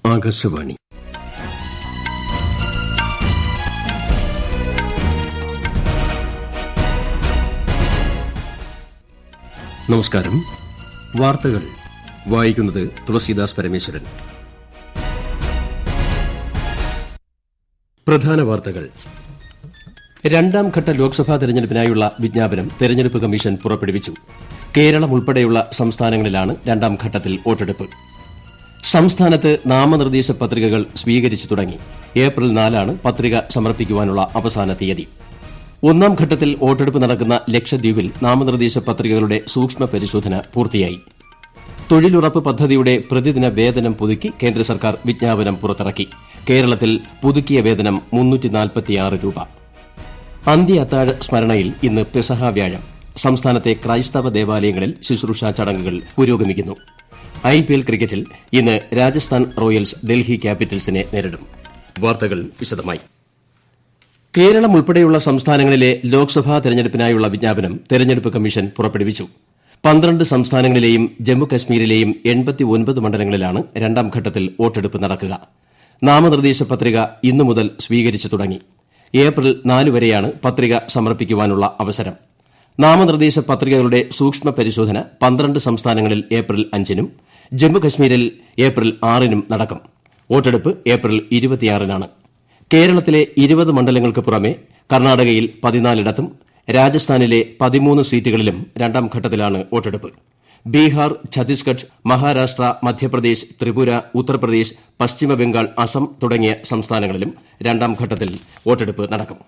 ആകാശവാണി. നമസ്കാരം. വാർത്തകൾ വായിക്കുന്നത് തുളസീദാസ് പരമേശ്വരൻ. പ്രധാന വാർത്തകൾ. രണ്ടാം ഘട്ട ലോക്സഭാ തെരഞ്ഞെടുപ്പിനായുള്ള വിജ്ഞാപനം തെരഞ്ഞെടുപ്പ് കമ്മീഷൻ പുറപ്പെടുവിച്ചു. കേരളം ഉൾപ്പെടെയുള്ള സംസ്ഥാനങ്ങളിലാണ് രണ്ടാം ഘട്ടത്തിൽ വോട്ടെടുപ്പ്. സംസ്ഥാനത്ത് നാമനിർദ്ദേശ പത്രികകൾ സ്വീകരിച്ചു തുടങ്ങി. ഏപ്രിൽ 4 പത്രിക സമർപ്പിക്കുവാനുള്ള അവസാന തീയതി. ഒന്നാം ഘട്ടത്തിൽ വോട്ടെടുപ്പ് നടക്കുന്ന ലക്ഷദ്വീപിൽ നാമനിർദ്ദേശ പത്രികകളുടെ സൂക്ഷ്മ പരിശോധന പൂർത്തിയായി. തൊഴിലുറപ്പ് പദ്ധതിയുടെ പ്രതിദിന വേതനം പുതുക്കി കേന്ദ്ര സർക്കാർ വിജ്ഞാപനം പുറത്തിറക്കി. കേരളത്തിൽ പുതുക്കിയ വേതനം 346 രൂപ. അന്ത്യ അത്താഴ സ്മരണയിൽ ഇന്ന് പെസഹ വ്യാഴം. സംസ്ഥാനത്തെ ക്രൈസ്തവ ദേവാലയങ്ങളിൽ ശുശ്രൂഷാ ചടങ്ങുകൾ പുരോഗമിക്കുന്നു. IPL ക്രിക്കറ്റിൽ ഇന്ന് രാജസ്ഥാൻ റോയൽസ് ഡൽഹി ക്യാപിറ്റൽസിനെ നേരിടും. വാർത്തകൾ വിശദമായി. കേരളം ഉൾപ്പെടെയുള്ള സംസ്ഥാനങ്ങളിലെ ലോക്സഭാ തെരഞ്ഞെടുപ്പിനായുള്ള വിജ്ഞാപനം തെരഞ്ഞെടുപ്പ് കമ്മീഷൻ പുറപ്പെടുവിച്ചു. 12 സംസ്ഥാനങ്ങളിലെയും ജമ്മുകശ്മീരിലെയും 89 മണ്ഡലങ്ങളിലാണ് രണ്ടാം ഘട്ടത്തിൽ വോട്ടെടുപ്പ് നടക്കുക. നാമനിർദ്ദേശ പത്രിക ഇന്നു മുതൽ സ്വീകരിച്ചു തുടങ്ങി. ഏപ്രിൽ 4 വരെയാണ് പത്രിക സമർപ്പിക്കുവാനുള്ള അവസരം. നാമനിർദ്ദേശ പത്രികകളുടെ സൂക്ഷ്മ പരിശോധന 12 സംസ്ഥാനങ്ങളിൽ ഏപ്രിൽ 5-നും ജമ്മുകശ്മീരിൽ ഏപ്രിൽ 6-നും നടക്കും. വോട്ടെടുപ്പ് ഏപ്രിൽ 26-നാണ്. കേരളത്തിലെ 20 മണ്ഡലങ്ങൾക്ക് പുറമെ കർണാടകയിൽ 14 രാജസ്ഥാനിലെ 13 സീറ്റുകളിലും രണ്ടാം ഘട്ടത്തിലാണ് വോട്ടെടുപ്പ്. ബീഹാർ, ഛത്തീസ്ഗഡ്, മഹാരാഷ്ട്ര, മധ്യപ്രദേശ്, ത്രിപുര, ഉത്തർപ്രദേശ്, പശ്ചിമബംഗാൾ, അസം തുടങ്ങിയ സംസ്ഥാനങ്ങളിലും രണ്ടാം ഘട്ടത്തിൽ വോട്ടെടുപ്പ് നടക്കും.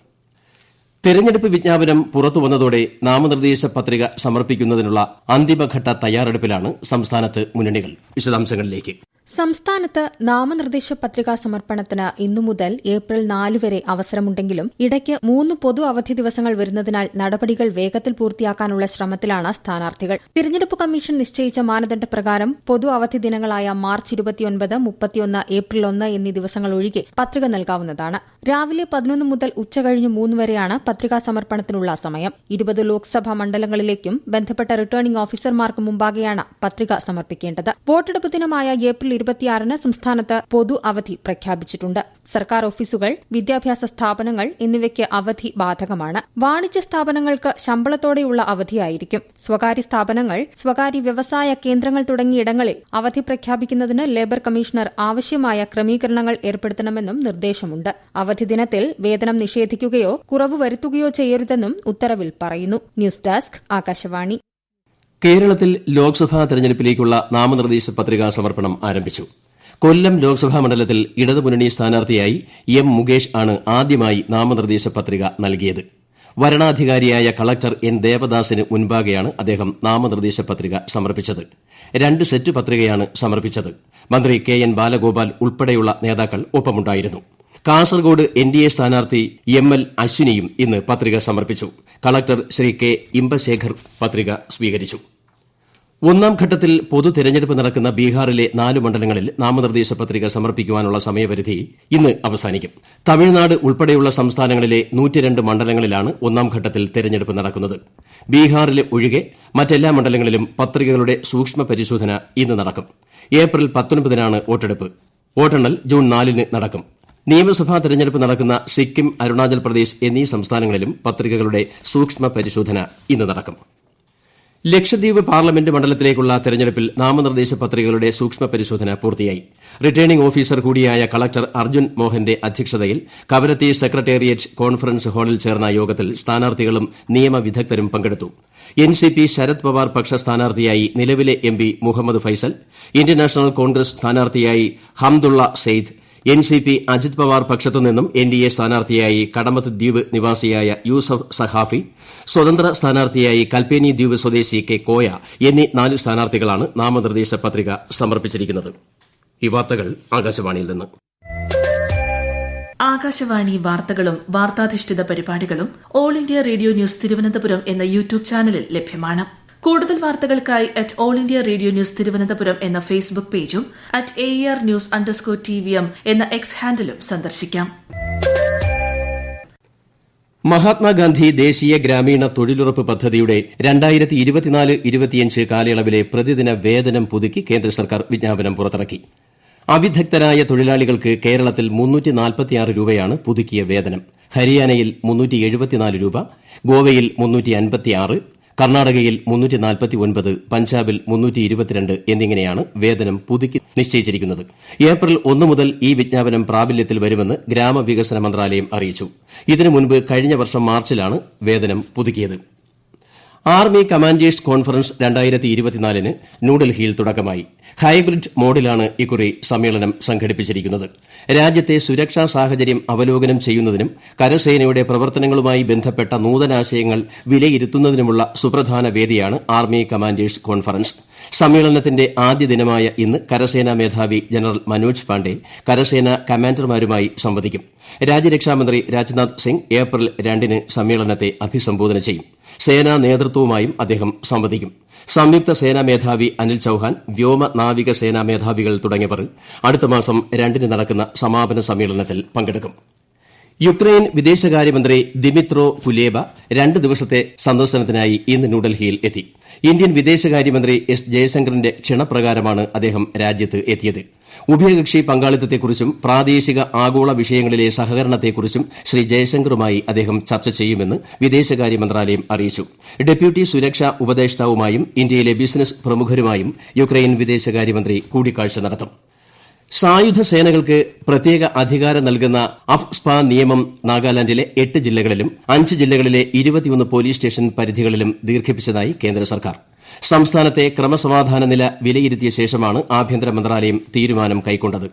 തെരഞ്ഞെടുപ്പ് വിജ്ഞാപനം പുറത്തുവന്നതോടെ നാമനിർദ്ദേശ പത്രിക സമർപ്പിക്കുന്നതിനുള്ള അന്തിമഘട്ട തയ്യാറെടുപ്പിലാണ് സംസ്ഥാനത്ത് മുന്നണികൾ. വിശദാംശങ്ങളിലേക്ക്. സംസ്ഥാനത്ത് നാമനിർദ്ദേശ പത്രികാ സമർപ്പണത്തിന് ഇന്നു മുതൽ ഏപ്രിൽ 4 വരെ അവസരമുണ്ടെങ്കിലും ഇടയ്ക്ക് 3 പൊതു അവധി ദിവസങ്ങൾ വരുന്നതിനാൽ നടപടികൾ വേഗത്തിൽ പൂർത്തിയാക്കാനുള്ള ശ്രമത്തിലാണ് സ്ഥാനാർത്ഥികൾ. തിരഞ്ഞെടുപ്പ് കമ്മീഷൻ നിശ്ചയിച്ച മാനദണ്ഡപ്രകാരം പൊതു അവധി ദിനങ്ങളായ മാർച്ച് 29, 31, ഏപ്രിൽ 1 എന്നീ ദിവസങ്ങൾ ഒഴികെ പത്രിക നൽകാവുന്നതാണ്. രാവിലെ 11 മുതൽ ഉച്ചകഴിഞ്ഞ് 3 വരെയാണ് പത്രികാ സമർപ്പണത്തിനുള്ള സമയം. 20 ലോക്സഭാ മണ്ഡലങ്ങളിലേക്കും ബന്ധപ്പെട്ട റിട്ടേണിംഗ് ഓഫീസർമാർക്ക് മുമ്പാകെയാണ് പത്രിക സമർപ്പിക്കേണ്ടത്. വോട്ടെടുപ്പ് ദിനമായ ഏപ്രിൽ 26-ന് സംസ്ഥാനത്ത് പൊതു അവധി പ്രഖ്യാപിച്ചിട്ടുണ്ട്. സർക്കാർ ഓഫീസുകൾ, വിദ്യാഭ്യാസ സ്ഥാപനങ്ങൾ എന്നിവയ്ക്ക് അവധി ബാധകമാണ്. വാണിജ്യ സ്ഥാപനങ്ങൾക്ക് ശമ്പളത്തോടെയുള്ള അവധിയായിരിക്കും. സ്വകാര്യ സ്ഥാപനങ്ങൾ, സ്വകാര്യ വ്യവസായ കേന്ദ്രങ്ങൾ തുടങ്ങിയിടങ്ങളിൽ അവധി പ്രഖ്യാപിക്കുന്നതിന് ലേബർ കമ്മീഷണർ ആവശ്യമായ ക്രമീകരണങ്ങൾ ഏർപ്പെടുത്തണമെന്നും നിർദ്ദേശമുണ്ട്. അവധി ദിനത്തിൽ വേതനം നിഷേധിക്കുകയോ കുറവ് വരുത്തുകയോ ചെയ്യരുതെന്നും ഉത്തരവിൽ പറയുന്നു. News desk, Akashvani. കേരളത്തിൽ ലോക്സഭാ തെരഞ്ഞെടുപ്പിലേക്കുള്ള നാമനിർദ്ദേശ പത്രികാ സമർപ്പണം ആരംഭിച്ചു. കൊല്ലം ലോക്സഭാ മണ്ഡലത്തിൽ ഇടതുമുന്നണി സ്ഥാനാർത്ഥിയായി M. മുകേഷ് ആണ് ആദ്യമായി നാമനിർദ്ദേശ പത്രിക നൽകിയത്. വരണാധികാരിയായ കളക്ടർ N. ദേവദാസിന് മുൻപാകെയാണ് അദ്ദേഹം നാമനിർദ്ദേശ പത്രിക സമർപ്പിച്ചത്. 2 സെറ്റ് പത്രികയാണ് സമർപ്പിച്ചത്. മന്ത്രി KN. ബാലഗോപാൽ ഉൾപ്പെടെയുള്ള നേതാക്കൾ ഒപ്പമുണ്ടായിരുന്നു. കാസർഗോഡ് NDA സ്ഥാനാർത്ഥി ML. അശ്വിനിയും ഇന്ന് പത്രിക സമർപ്പിച്ചു. Collector Shri K. ഇമ്പശേഖർ പത്രിക സ്വീകരിച്ചു. ഒന്നാം ഘട്ടത്തിൽ പൊതു തെരഞ്ഞെടുപ്പ് നടക്കുന്ന ബീഹാറിലെ 4 മണ്ഡലങ്ങളിൽ നാമനിർദ്ദേശ പത്രിക സമർപ്പിക്കുവാനുള്ള സമയപരിധി ഇന്ന് അവസാനിക്കും. തമിഴ്നാട് ഉൾപ്പെടെയുള്ള സംസ്ഥാനങ്ങളിലെ 102 മണ്ഡലങ്ങളിലാണ് ഒന്നാം ഘട്ടത്തിൽ തെരഞ്ഞെടുപ്പ് നടക്കുന്നത്. ബീഹാറിലെ ഒഴികെ മറ്റെല്ലാ മണ്ഡലങ്ങളിലും പത്രികകളുടെ സൂക്ഷ്മ പരിശോധന ഇന്ന് നടക്കും. ഏപ്രിൽ 19-നാണ് വോട്ടെടുപ്പ്. വോട്ടെണ്ണൽ ജൂൺ 4-ന് നടക്കും. നിയമസഭാ തെരഞ്ഞെടുപ്പ് നടക്കുന്ന സിക്കിം, അരുണാചൽ പ്രദേശ് എന്നീ സംസ്ഥാനങ്ങളിലും പത്രികകളുടെ സൂക്ഷ്മ പരിശോധന ഇന്ന് നടക്കും. ലക്ഷദ്വീപ് പാർലമെന്റ് മണ്ഡലത്തിലേക്കുള്ള തെരഞ്ഞെടുപ്പിൽ നാമനിർദ്ദേശ പത്രികകളുടെ സൂക്ഷ്മ പരിശോധന പൂർത്തിയായി. റിട്ടേണിംഗ് ഓഫീസർ കൂടിയായ കളക്ടർ അർജുൻ മോഹന്റെ അധ്യക്ഷതയിൽ കവരത്തി സെക്രട്ടേറിയറ്റ് കോൺഫറൻസ് ഹാളിൽ ചേർന്ന യോഗത്തിൽ സ്ഥാനാർത്ഥികളും നിയമവിദഗ്ധരും പങ്കെടുത്തു. NCP ശരത് പവാർ പക്ഷ സ്ഥാനാർത്ഥിയായി നിലവിലെ MP Muhammad Faisal, Indian National Congress സ്ഥാനാർത്ഥിയായി ഹംദുള്ള സെയ്ദ്, NCP അജിത് പവാർ പക്ഷത്തുനിന്നും NDA സ്ഥാനാർത്ഥിയായി കടമത്ത് ദ്വീപ് നിവാസിയായ യൂസഫ് സഹാഫി, സ്വതന്ത്ര സ്ഥാനാർത്ഥിയായി കൽപ്പേനി ദ്വീപ് സ്വദേശി K. കോയ എന്നീ 4 സ്ഥാനാർത്ഥികളാണ് നാമനിർദ്ദേശ പത്രിക സമർപ്പിച്ചിരിക്കുന്നത്. ഈ വാർത്തകൾ ആകാശവാണിയിൽ നിന്ന്. ആകാശവാണി വാർത്തകളും വാർത്താധിഷ്ഠിത പരിപാടികളും all India radio news Thiruvananthapuram എന്ന യൂട്യൂബ് ചാനലിൽ ലഭ്യമാണ്. കൂടുതൽ വാർത്തകൾക്കായി @all India radio news Thiruvananthapuram എന്ന ഫേസ്ബുക്ക് പേജും @AER_News_TVM എന്ന എക്സ് ഹാൻഡിലും സന്ദർശിക്കാം. മഹാത്മാഗാന്ധി ദേശീയ ഗ്രാമീണ തൊഴിലുറപ്പ് പദ്ധതിയുടെ 2024-25 കാലയളവിലെ പ്രതിദിന വേതനം പുതുക്കി കേന്ദ്ര സർക്കാർ വിജ്ഞാപനം പുറത്തിറക്കി. അവിദഗ്ധരായ തൊഴിലാളികൾക്ക് കേരളത്തിൽ 346 രൂപയാണ് പുതുക്കിയ വേതനം. ഹരിയാനയിൽ 374 രൂപ, ഗോവയിൽ 356, കർണാടകയിൽ 349, പഞ്ചാബിൽ 322 എന്നിങ്ങനെയാണ് വേതനം പുതുക്കി നിശ്ചയിച്ചിരിക്കുന്നത്. ഏപ്രിൽ 1 മുതൽ ഈ വിജ്ഞാപനം പ്രാബല്യത്തിൽ വരുമെന്ന് ഗ്രാമവികസന മന്ത്രാലയം അറിയിച്ചു. ഇതിനു മുൻപ് കഴിഞ്ഞ വർഷം മാർച്ചിലാണ് വേതനം പുതുക്കിയത്. ആർമി കമാൻഡേഴ്സ് കോൺഫറൻസ് 2024 ന്യൂഡൽഹിയിൽ തുടക്കമായി. ഹൈബ്രിഡ് മോഡിലാണ് ഇക്കുറി സമ്മേളനം സംഘടിപ്പിച്ചിരിക്കുന്നത്. രാജ്യത്തെ സുരക്ഷാ സാഹചര്യം അവലോകനം ചെയ്യുന്നതിനും കരസേനയുടെ പ്രവർത്തനങ്ങളുമായി ബന്ധപ്പെട്ട നൂതനാശയങ്ങൾ വിലയിരുത്തുന്നതിനുമുള്ള സുപ്രധാന വേദിയാണ് ആർമി കമാൻഡേഴ്സ് കോൺഫറൻസ്. സമ്മേളനത്തിന്റെ ആദ്യ ദിനമായ ഇന്ന് കരസേനാ മേധാവി ജനറൽ മനോജ് പാണ്ഡെ കരസേനാ കമാൻഡർമാരുമായി സംവദിക്കും. രാജ്യരക്ഷാമന്ത്രി രാജ്നാഥ് സിംഗ് ഏപ്രിൽ 2 സമ്മേളനത്തെ അഭിസംബോധന ചെയ്യും. സേനാ നേതൃത്വവുമായും അദ്ദേഹം സംവദിക്കും. സംയുക്ത സേനാ മേധാവി അനിൽ ചൌഹാൻ, വ്യോമ നാവിക സേനാ മേധാവികൾ തുടങ്ങിയവർ അടുത്ത മാസം 2 നടക്കുന്ന സമാപന സമ്മേളനത്തിൽ പങ്കെടുക്കും. യുക്രൈൻ വിദേശകാര്യമന്ത്രി ദിമിത്രോ കുലേബ 2 ദിവസത്തെ സന്ദർശനത്തിനായി ഇന്ന് ന്യൂഡൽഹിയിൽ എത്തി. ഇന്ത്യൻ വിദേശകാര്യമന്ത്രി എസ് ജയശങ്കറിന്റെ ക്ഷണപ്രകാരമാണ് അദ്ദേഹം രാജ്യത്ത് എത്തിയത്. ഉഭയകക്ഷി പങ്കാളിത്തത്തെക്കുറിച്ചും പ്രാദേശിക ആഗോള വിഷയങ്ങളിലെ സഹകരണത്തെക്കുറിച്ചും ശ്രീ ജയശങ്കറുമായി അദ്ദേഹം ചർച്ച ചെയ്യുമെന്ന് വിദേശകാര്യ മന്ത്രാലയം അറിയിച്ചു. ഡെപ്യൂട്ടി സുരക്ഷാ ഉപദേഷ്ടാവുമായും ഇന്ത്യയിലെ ബിസിനസ് പ്രമുഖരുമായും യുക്രൈൻ വിദേശകാര്യമന്ത്രി കൂടിക്കാഴ്ച നടത്തും. സായുധ സേനകൾക്ക് പ്രത്യേക അധികാരം നൽകുന്ന അഫ്സ്പ നിയമം നാഗാലാൻഡിലെ 8 ജില്ലകളിലും 5 ജില്ലകളിലെ 21 പോലീസ് സ്റ്റേഷൻ പരിധികളിലും ദീർഘിപ്പിച്ചതായി കേന്ദ്ര സർക്കാർ. സംസ്ഥാനത്തെ ക്രമസമാധാന നില വിലയിരുത്തിയ ശേഷമാണ് ആഭ്യന്തര മന്ത്രാലയം തീരുമാനം കൈക്കൊണ്ടത്.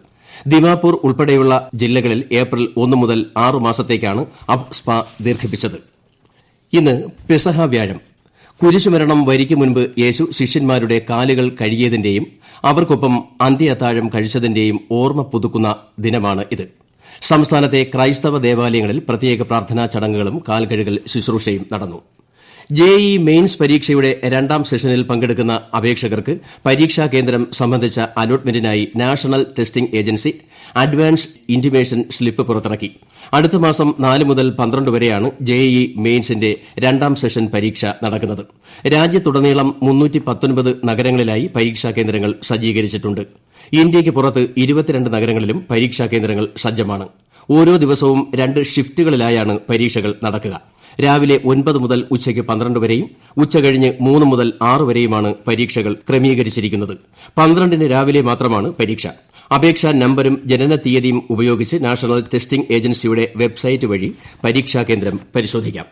ദിമാപൂർ ഉൾപ്പെടെയുള്ള ജില്ലകളിൽ ഏപ്രിൽ 1 മുതൽ 6 മാസത്തേക്കാണ് അഫ്സ്പ ദീർഘിപ്പിച്ചത്. ഇന്ന് പെസഹ വ്യാഴം. കുരിശുമരണം വരിക്ക് മുൻപ് യേശു ശിഷ്യന്മാരുടെ കാലുകൾ കഴുകിയതിന്റെയും അവർക്കൊപ്പം അന്ത്യ അത്താഴം കഴിച്ചതിന്റെയും ഓർമ്മ പുതുക്കുന്ന ദിനമാണ് ഇത്. സംസ്ഥാനത്തെ ക്രൈസ്തവ ദേവാലയങ്ങളിൽ പ്രത്യേക പ്രാർത്ഥനാ ചടങ്ങുകളും കാൽകഴുകൽ ശുശ്രൂഷയും നടന്നു. ജെഇഇ മെയിൻസ് പരീക്ഷയുടെ 2ാം സെഷനിൽ പങ്കെടുക്കുന്ന അപേക്ഷകർക്ക് പരീക്ഷാ കേന്ദ്രം സംബന്ധിച്ച അലോട്ട്മെന്റിനായി national testing agency advance intimation slip പുറത്തിറക്കി. അടുത്ത മാസം 4 മുതൽ 12 വരെയാണ് ജെഇഇ മെയിൻസിന്റെ 2ാം സെഷൻ പരീക്ഷ നടക്കുന്നത്. രാജ്യത്തുടനീളം 319 നഗരങ്ങളിലായി പരീക്ഷാ കേന്ദ്രങ്ങൾ സജ്ജീകരിച്ചിട്ടുണ്ട്. ഇന്ത്യയ്ക്ക് പുറത്ത് 22 നഗരങ്ങളിലും പരീക്ഷാ കേന്ദ്രങ്ങൾ സജ്ജമാണ്. ഓരോ ദിവസവും 2 ഷിഫ്റ്റുകളിലായാണ് പരീക്ഷകൾ നടക്കുക. രാവിലെ 9 മുതൽ ഉച്ചയ്ക്ക് 12 വരെയും ഉച്ചകഴിഞ്ഞ് 3 മുതൽ 6 വരെയുമാണ് പരീക്ഷകൾ ക്രമീകരിച്ചിരിക്കുന്നത്. 12-ന് രാവിലെ മാത്രമാണ് പരീക്ഷ. അപേക്ഷാ നമ്പരും ജനന തീയതിയും ഉപയോഗിച്ച് നാഷണൽ ടെസ്റ്റിംഗ് ഏജൻസിയുടെ വെബ്സൈറ്റ് വഴി പരീക്ഷാ കേന്ദ്രം പരിശോധിക്കാം.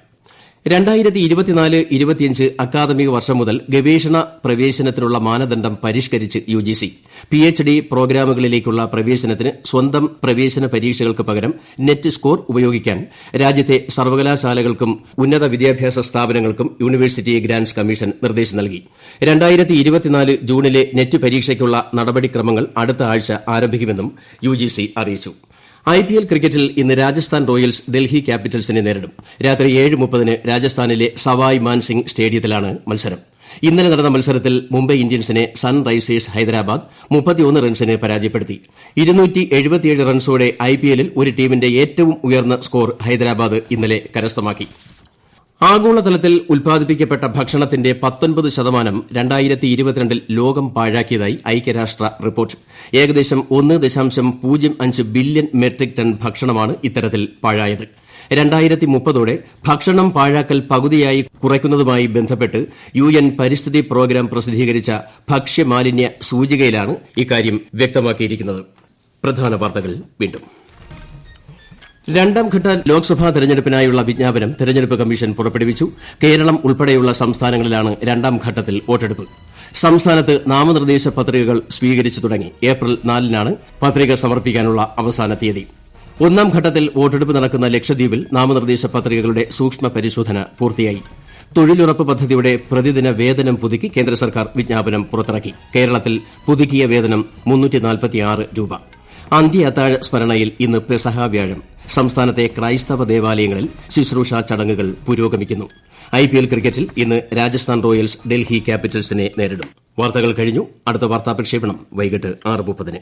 2024-25 അക്കാദമിക വർഷം മുതൽ ഗവേഷണ പ്രവേശനത്തിനുള്ള മാനദണ്ഡം പരിഷ്കരിച്ച് യുജിസി. പിഎച്ച്ഡി പ്രോഗ്രാമുകളിലേക്കുള്ള പ്രവേശനത്തിന് സ്വന്തം പ്രവേശന പരീക്ഷകൾക്ക് പകരം നെറ്റ് സ്കോർ ഉപയോഗിക്കാൻ രാജ്യത്തെ സർവകലാശാലകൾക്കും ഉന്നത വിദ്യാഭ്യാസ സ്ഥാപനങ്ങൾക്കും യൂണിവേഴ്സിറ്റി ഗ്രാന്റ്സ് കമ്മീഷൻ നിർദ്ദേശം നൽകി. 2024 ജൂണിലെ നെറ്റ് പരീക്ഷയ്ക്കുള്ള നടപടിക്രമങ്ങൾ അടുത്ത ആഴ്ച ആരംഭിക്കുമെന്നും യുജിസി അറിയിച്ചു. ഐപിഎൽ ക്രിക്കറ്റിൽ ഇന്ന് രാജസ്ഥാൻ റോയൽസ് ഡൽഹി ക്യാപിറ്റൽസിനെ നേരിടും. രാത്രി 7:30-ന് രാജസ്ഥാനിലെ സവായ് മാൻസിംഗ് സ്റ്റേഡിയത്തിലാണ് മത്സരം. ഇന്നലെ നടന്ന മത്സരത്തിൽ മുംബൈ ഇന്ത്യൻസിനെ സൺറൈസേഴ്സ് ഹൈദരാബാദ് 31 റൺസിന് പരാജയപ്പെടുത്തി. 277 റൺസോടെ ഐപിഎല്ലിൽ ഒരു ടീമിന്റെ ഏറ്റവും ഉയർന്ന സ്കോർ ഹൈദരാബാദ് ഇന്നലെ കരസ്ഥമാക്കി. ആഗോളതലത്തിൽ ഉൽപ്പാദിപ്പിക്കപ്പെട്ട ഭക്ഷണത്തിന്റെ 19% 2022 ലോകം പാഴാക്കിയതായി ഐക്യരാഷ്ട്ര റിപ്പോർട്ട്. ഏകദേശം 1.05 ബില്യൺ മെട്രിക് ടൺ ഭക്ഷണമാണ് ഇത്തരത്തിൽ പാഴായത്. 2030-ഓടെ ഭക്ഷണം പാഴാക്കൽ പകുതിയായി കുറയ്ക്കുന്നതുമായി ബന്ധപ്പെട്ട് UN പരിസ്ഥിതി പ്രോഗ്രാം പ്രസിദ്ധീകരിച്ച ഭക്ഷ്യമാലിന്യ സൂചികയിലാണ് ഇക്കാര്യം വ്യക്തമാക്കിയിരിക്കുന്നത്. പ്രധാന വാർത്തകൾ വീണ്ടും. 2ാം ഘട്ട ലോക്സഭാ തെരഞ്ഞെടുപ്പിനായുള്ള വിജ്ഞാപനം തെരഞ്ഞെടുപ്പ് കമ്മീഷൻ പുറപ്പെടുവിച്ചു. കേരളം ഉൾപ്പെടെയുള്ള സംസ്ഥാനങ്ങളിലാണ് 2ാം ഘട്ടത്തിൽ വോട്ടെടുപ്പ്. സംസ്ഥാനത്ത് നാമനിർദ്ദേശ പത്രികകൾ സ്വീകരിച്ചു തുടങ്ങി. ഏപ്രിൽ 4-നാണ് പത്രിക സമർപ്പിക്കാനുള്ള അവസാന തീയതി. 1ാം ഘട്ടത്തിൽ വോട്ടെടുപ്പ് നടക്കുന്ന ലക്ഷദ്വീപിൽ നാമനിർദ്ദേശ പത്രികകളുടെ സൂക്ഷ്മ പരിശോധന പൂർത്തിയായി. തൊഴിലുറപ്പ് പദ്ധതിയുടെ പ്രതിദിന വേതനം പുതുക്കി കേന്ദ്ര സർക്കാർ വിജ്ഞാപനം പുറത്തിറക്കി. കേരളത്തിൽ പുതുക്കിയ വേതനം 346 രൂപ. അന്ത്യ അത്താഴ സ്മരണയിൽ ഇന്ന് പെസഹ വ്യാഴം. സംസ്ഥാനത്തെ ക്രൈസ്തവ ദേവാലയങ്ങളിൽ ശുശ്രൂഷാ ചടങ്ങുകൾ പുരോഗമിക്കുന്നു. ഐപിഎൽ ക്രിക്കറ്റിൽ ഇന്ന് രാജസ്ഥാൻ റോയൽസ് ഡൽഹി ക്യാപിറ്റൽസിനെ നേരിടും. വാർത്തകൾ കഴിഞ്ഞു. അടുത്ത വാർത്താ പ്രക്ഷേപണം വൈകിട്ട് 6:30-ന്.